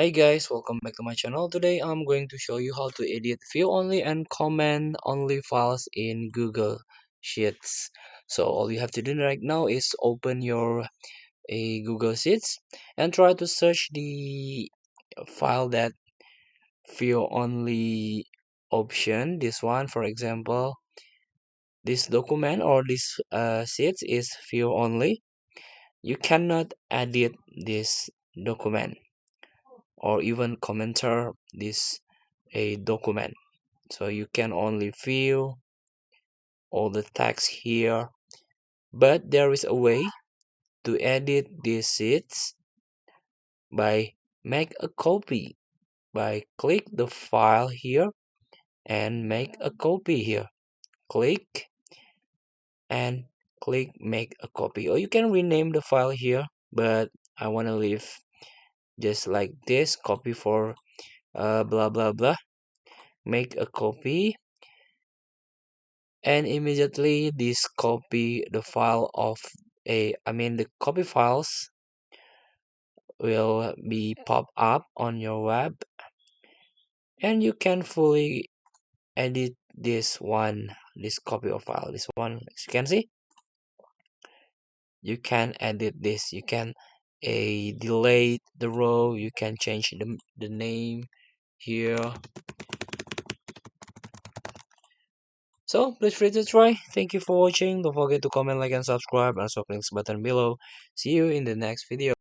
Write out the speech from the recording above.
Hi guys, welcome back to my channel. Today I'm going to show you how to edit view only and comment only files in Google Sheets. So all you have to do right now is open your Google Sheets and try to search the file that view only option. This one, for example, this document or this sheet is view only. You cannot edit this document or even commenter this a document, so you can only view all the text here, but there is a way to edit these sheets by make a copy by click the file here and make a copy here, click and click make a copy, or you can rename the file here, but I want to leave just like this, copy for blah blah blah, make a copy, and immediately this copy the file of the copy files will be pop up on your web, and you can fully edit this copy of file, this one, as you can see. You can edit this, you can delete the row, you can change the name here. So please free to try. Thank you for watching. Don't forget to comment, like, and subscribe, and also click button below. See you in the next video.